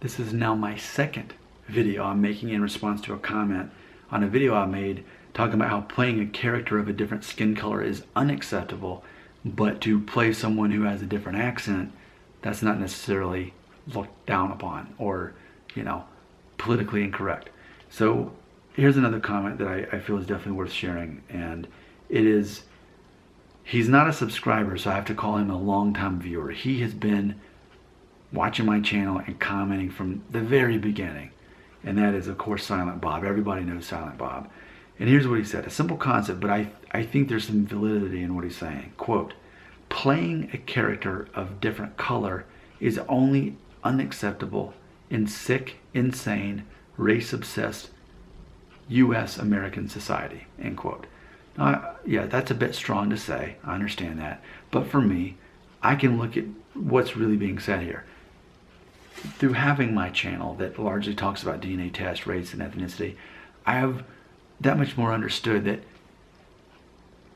This is now my second video I'm making in response to a comment on a video I made talking about how playing a character of a different skin color is unacceptable, but to play someone who has a different accent, that's not necessarily looked down upon or, politically incorrect. So here's another comment that I feel is definitely worth sharing, and it is, he's not a subscriber, so I have to call him a long-time viewer. He has been watching my channel and commenting from the very beginning, and that is, of course, Silent Bob. Everybody knows Silent Bob. And here's what he said, a simple concept, but I think there's some validity in what he's saying. Quote, playing a character of different color is only unacceptable in sick, insane, race-obsessed U.S. American society, end quote. Now, yeah, that's a bit strong to say, I understand that, but for me, I can look at what's really being said here. Through having my channel that largely talks about DNA tests, race, and ethnicity, I have that much more understood that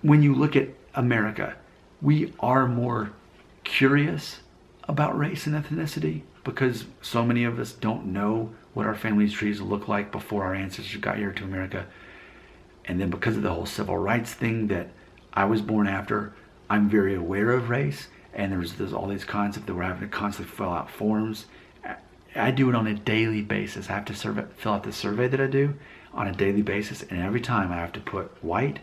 when you look at America, we are more curious about race and ethnicity because so many of us don't know what our family trees look like before our ancestors got here to America. And then because of the whole civil rights thing that I was born after, I'm very aware of race, and there's all these concepts that we're having to constantly fill out forms. I do it on a daily basis. I have to fill out the survey that I do on a daily basis, and every time I have to put white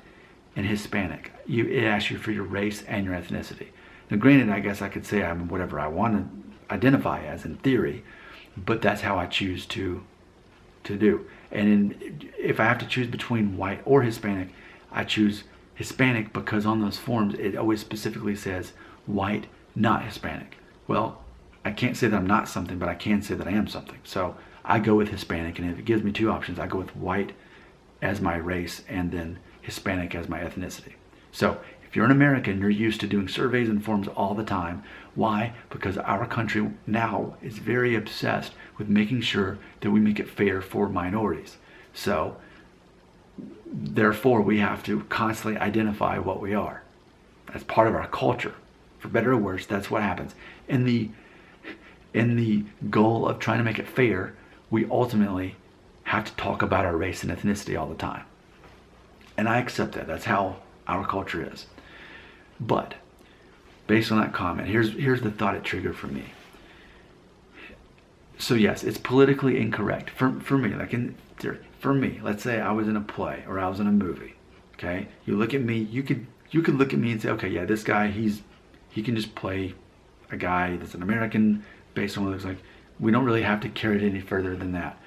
and Hispanic. It asks you for your race and your ethnicity. Now granted, I guess I could say I'm whatever I want to identify as in theory, but that's how I choose to do. And if I have to choose between white or Hispanic, I choose Hispanic because on those forms it always specifically says white, not Hispanic. Well, I can't say that I'm not something, but I can say that I am something. So I go with Hispanic, and if it gives me two options, I go with white as my race and then Hispanic as my ethnicity. So if you're an American, you're used to doing surveys and forms all the time. Why? Because our country now is very obsessed with making sure that we make it fair for minorities. So therefore, we have to constantly identify what we are. That's part of our culture. For better or worse, that's what happens. In the goal of trying to make it fair, we ultimately have to talk about our race and ethnicity all the time. And I accept that. That's how our culture is. But based on that comment, here's the thought it triggered for me. So yes, it's politically incorrect for me. For me, let's say I was in a play or I was in a movie. Okay, you look at me. You could look at me and say, okay, yeah, this guy, he can just play a guy that's an American based on what it looks like. We don't really have to carry it any further than that.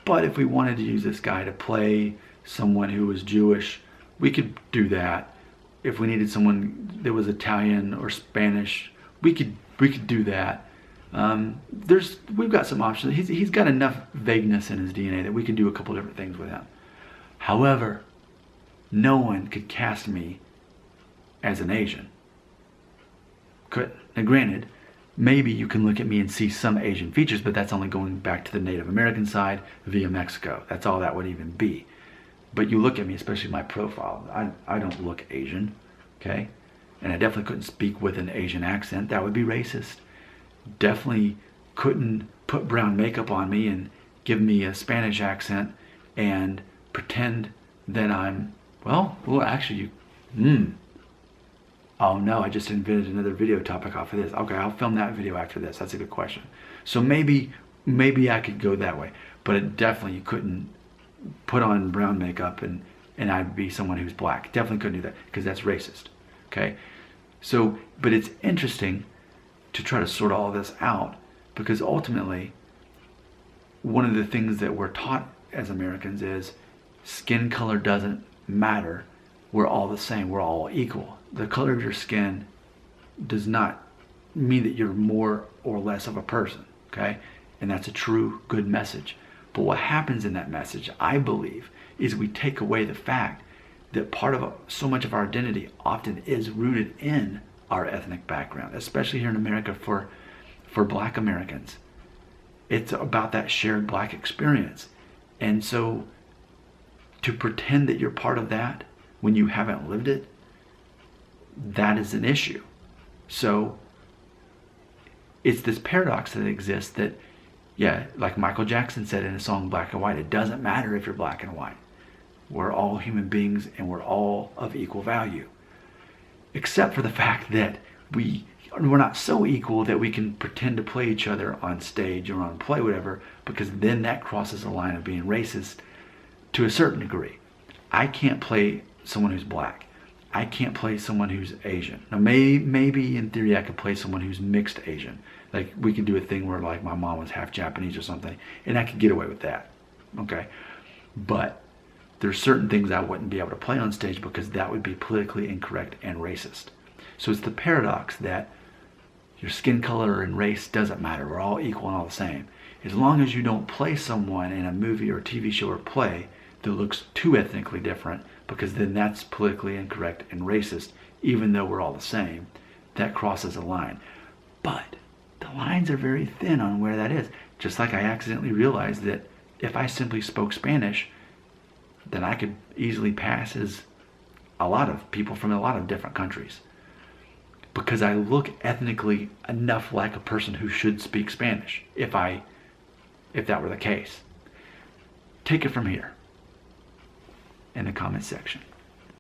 But if we wanted to use this guy to play someone who was Jewish, we could do that. If we needed someone that was Italian or Spanish, we could do that. We've got some options. He's got enough vagueness in his DNA that we can do a couple different things with him. However, no one could cast me as an Asian. Now granted, maybe you can look at me and see some Asian features, but that's only going back to the Native American side via Mexico. That's all that would even be. But you look at me, especially my profile, I don't look Asian, okay? And I definitely couldn't speak with an Asian accent. That would be racist. Definitely couldn't put brown makeup on me and give me a Spanish accent and pretend that I'm, actually, oh no, I just invented another video topic off of this. Okay, I'll film that video after this. That's a good question. So maybe I could go that way, but it definitely you couldn't put on brown makeup and I'd be someone who's black. Definitely couldn't do that because that's racist. Okay, so but it's interesting to try to sort all this out because ultimately one of the things that we're taught as Americans is skin color doesn't matter. We're all the same. We're all equal. The color of your skin does not mean that you're more or less of a person, okay? And that's a true, good message. But what happens in that message, I believe, is we take away the fact that so much of our identity often is rooted in our ethnic background, especially here in America for Black Americans. It's about that shared Black experience. And so to pretend that you're part of that when you haven't lived it, that is an issue. So it's this paradox that exists that Yeah, like Michael Jackson said in his song Black and White, it doesn't matter if you're black and white. We're all human beings and we're all of equal value. Except for the fact that we're not so equal that we can pretend to play each other on stage or on play, whatever, because then that crosses the line of being racist to a certain degree. I can't play someone who's black. I can't play someone who's Asian. Now, maybe in theory I could play someone who's mixed Asian. Like we could do a thing where like my mom was half Japanese or something, and I could get away with that. Okay, but there's certain things I wouldn't be able to play on stage because that would be politically incorrect and racist. So it's the paradox that your skin color and race doesn't matter. We're all equal and all the same. As long as you don't play someone in a movie or TV show or play that looks too ethnically different, because then that's politically incorrect and racist, even though we're all the same, that crosses a line. But the lines are very thin on where that is. Just like I accidentally realized that if I simply spoke Spanish, then I could easily pass as a lot of people from a lot of different countries, because I look ethnically enough like a person who should speak Spanish if that were the case. Take it from here in the comment section.